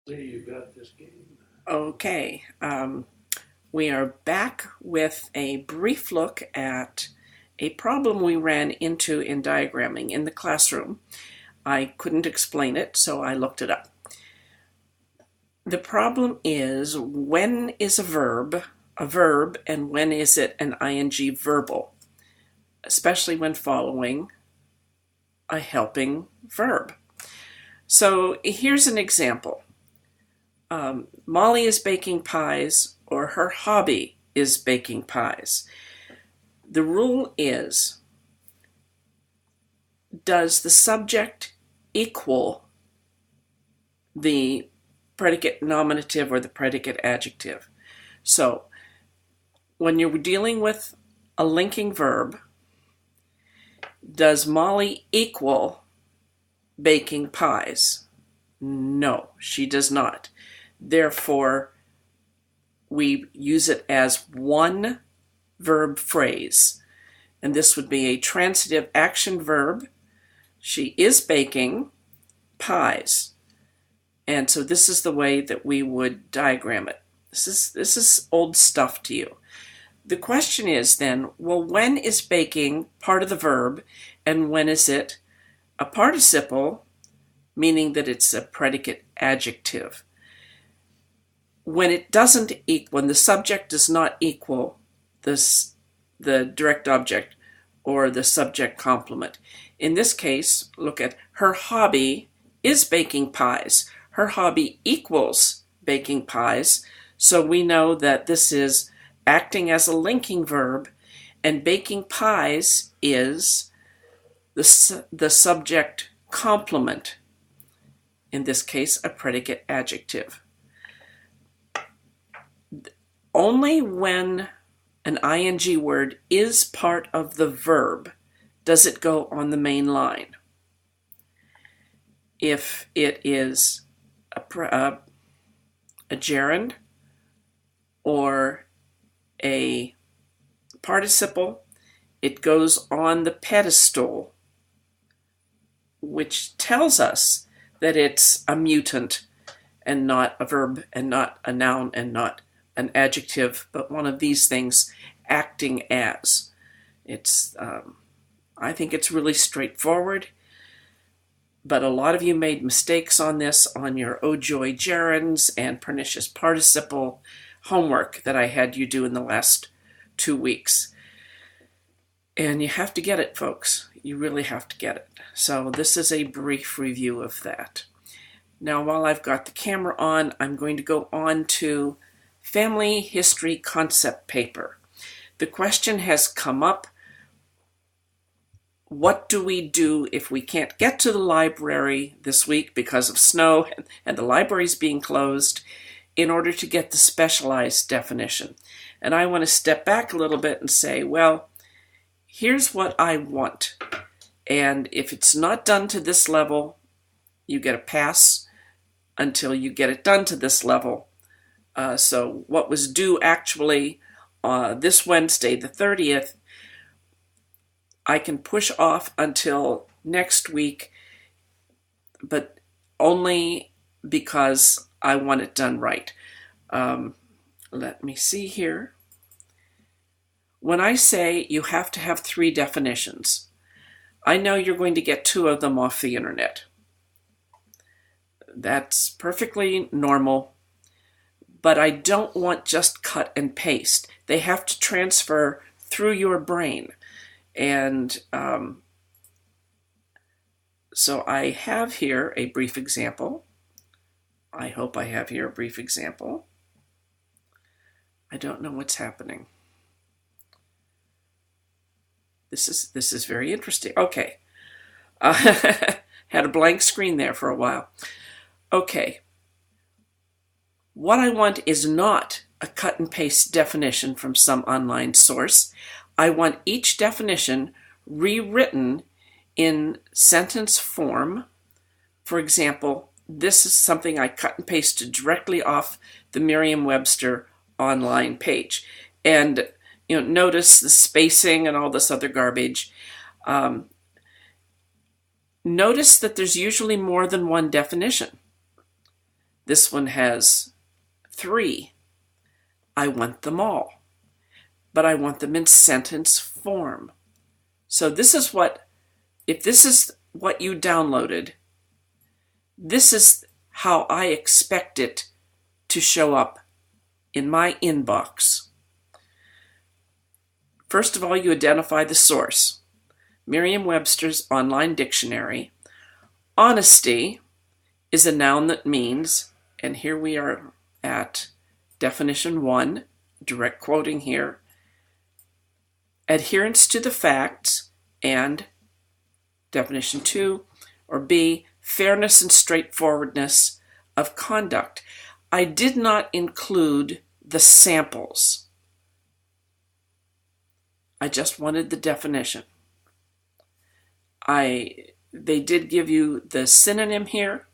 See, you got this game. Okay, we are back with a brief look at a problem we ran into in diagramming in the classroom. I couldn't explain it, so I looked it up. The problem is, when is a verb, and when is it an ing verbal, especially when following a helping verb. So here's an example. Molly is baking pies, or her hobby is baking pies. The rule is, does the subject equal the predicate nominative or the predicate adjective? So when you're dealing with a linking verb, does Molly equal baking pies? No, she does not. Therefore, we use it as one verb phrase. And this would be a transitive action verb. She is baking pies. And so this is the way that we would diagram it. This is old stuff to you. The question is then, well, when is baking part of the verb, and when is it a participle, meaning that it's a predicate adjective? When the subject does not equal the direct object or the subject complement. In this case, look at her hobby is baking pies. Her hobby equals baking pies. So we know that this is acting as a linking verb, and baking pies is the subject complement, in this case, a predicate adjective. Only when an ing word is part of the verb does it go on the main line. If it is a gerund or a participle, it goes on the pedestal, which tells us that it's a mutant and not a verb and not a noun and not an adjective, but one of these things acting as. I think it's really straightforward, but a lot of you made mistakes on this on your oh joy gerunds and pernicious participle homework that I had you do in the last 2 weeks. And you have to get it, folks. You really have to get it. So this is a brief review of that. Now, while I've got the camera on, I'm going to go on to Family History Concept Paper. The question has come up, what do we do if we can't get to the library this week because of snow and the library's being closed, in order to get the specialized definition? And I want to step back a little bit and say, well, here's what I want. And if it's not done to this level, you get a pass until you get it done to this level. So what was due actually this Wednesday, the 30th, I can push off until next week, but only because I want it done right. Let me see here. When I say you have to have 3 definitions, I know you're going to get 2 of them off the internet. That's perfectly normal, but I don't want just cut and paste. They have to transfer through your brain. And so I have here a brief example. I hope I have here a brief example. I don't know what's happening. This is very interesting. Okay. Had a blank screen there for a while. Okay. What I want is not a cut and paste definition from some online source. I want each definition rewritten in sentence form. For example, this is something I cut and pasted directly off the Merriam-Webster online page. And notice the spacing and all this other garbage. Notice that there's usually more than one definition. This one has 3. I want them all, but I want them in sentence form. So this is what, if this is what you downloaded, this is how I expect it to show up in my inbox. First of all, you identify the source. Merriam-Webster's online dictionary. Honesty is a noun that means, and here we are at definition 1, direct quoting here, adherence to the facts, and definition 2, or B, fairness and straightforwardness of conduct. I did not include the samples. I just wanted the definition. They did give you the synonym here.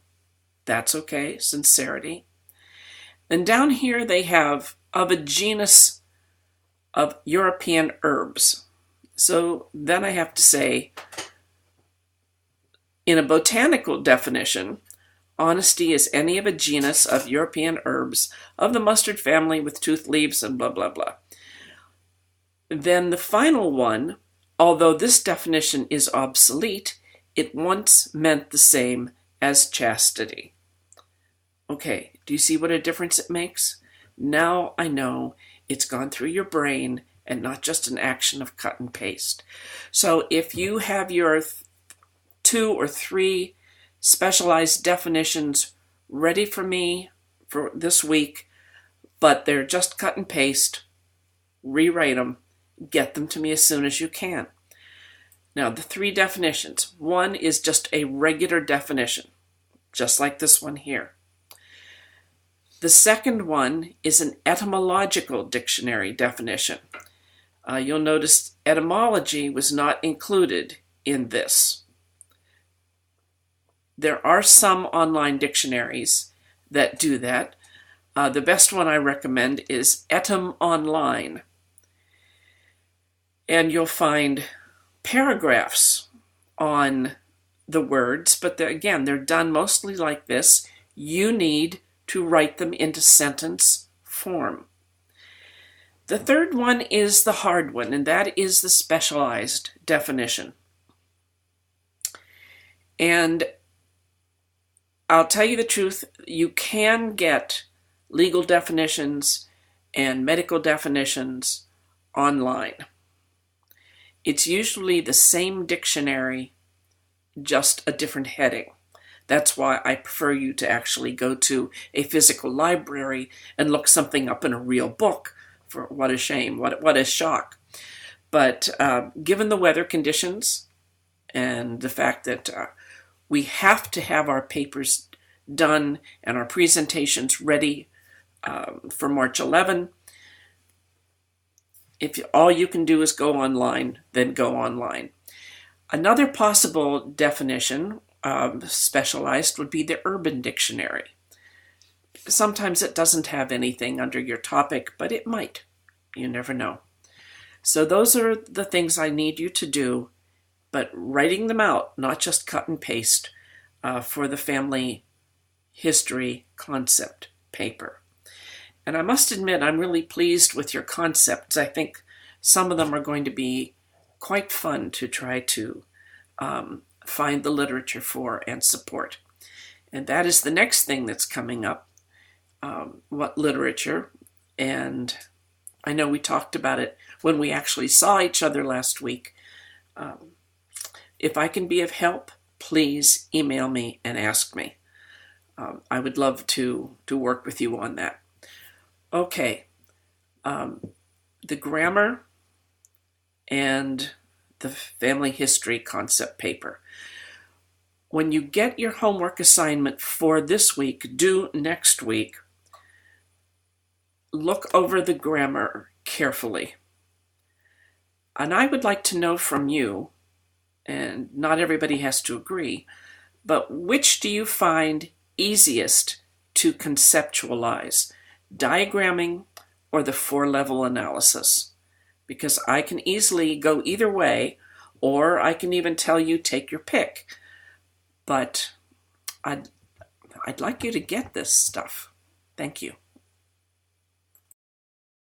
That's okay, sincerity. And down here they have of a genus of European herbs. So then I have to say, in a botanical definition, honesty is any of a genus of European herbs of the mustard family with toothed leaves and blah, blah, blah. Then the final one, although this definition is obsolete, it once meant the same as chastity. Okay, do you see what a difference it makes? Now I know it's gone through your brain and not just an action of cut and paste. So if you have your 2 or 3 specialized definitions ready for me for this week, but they're just cut and paste, rewrite them, get them to me as soon as you can. Now, the 3 definitions. One is just a regular definition, just like this one here. The second one is an etymological dictionary definition. You'll notice etymology was not included in this. There are some online dictionaries that do that. The best one I recommend is Etym Online. And you'll find paragraphs on the words, but again, they're done mostly like this. You need to write them into sentence form. The third one is the hard one, and that is the specialized definition. And I'll tell you the truth, you can get legal definitions and medical definitions online. It's usually the same dictionary, just a different heading. That's why I prefer you to actually go to a physical library and look something up in a real book. For what a shame, what a shock. But given the weather conditions and the fact that we have to have our papers done and our presentations ready for March 11, if all you can do is go online, then go online. Another possible definition, specialized, would be the Urban Dictionary. Sometimes it doesn't have anything under your topic, but it might. You never know. So those are the things I need you to do, but writing them out, not just cut and paste, for the family history concept paper. And I must admit, I'm really pleased with your concepts. I think some of them are going to be quite fun to try to find the literature for and support. And that is the next thing that's coming up. What literature? And I know we talked about it when we actually saw each other last week. If I can be of help, please email me and ask me. I would love to work with you on that. Okay, the grammar and the family history concept paper. When you get your homework assignment for this week, due next week, look over the grammar carefully. And I would like to know from you, and not everybody has to agree, but which do you find easiest to conceptualize, diagramming or the 4-level analysis? Because I can easily go either way, or I can even tell you take your pick. But I I'd like you to get this stuff. Thank you.